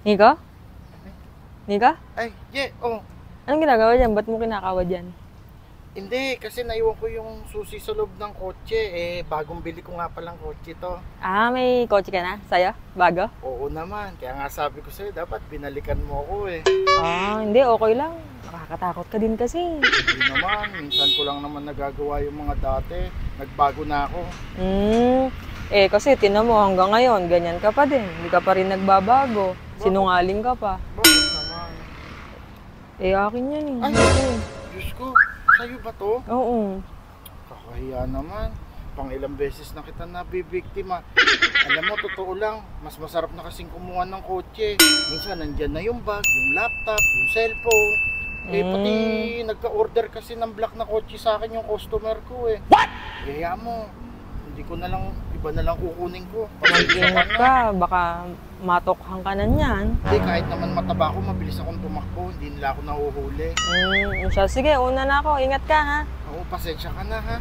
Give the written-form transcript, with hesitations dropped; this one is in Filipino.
Nico? Nico? Ay, oh. Anong ginagawa dyan? Ba't mo kinakawa dyan? Hindi, kasi naiwan ko yung susi sa loob ng kotse. Bagong bili ko nga palang kotse to. Ah, may kotse ka na? Sa'yo? Bago? Oo naman, kaya nga sabi ko sa'yo, dapat binalikan mo ako Ah, hindi. Okay lang. Nakakatakot ka din kasi. Hindi naman, minsan ko lang naman nagagawa yung mga dati. Nagbago na ako. Kasi tinan mo hanggang ngayon, ganyan ka pa din. Hindi ka pa rin nagbabago. Sinungaling ka pa. Bakit naman? Akin yan eh. Ay, Diyos ko, sa'yo ba to? Oo. Kakahiya naman. Pang ilang beses na kita nabibiktima. Alam mo, totoo lang, mas masarap na kasing kumuha ng kotse. Minsan nandyan na yung bag, yung laptop, yung cellphone. Pati nagka-order kasi ng black na kotse sa akin yung customer ko What? Kaya mo, hindi ko na lang, iba na lang kukunin ko. Mag-ingat ka, baka matokhan ka na niyan. Hindi, kahit naman mataba ako, mabilis akong tumakbo, hindi nila ako nahuhuli. Sige, una na ako. Ingat ka ha. Oo, pasensya ka na ha.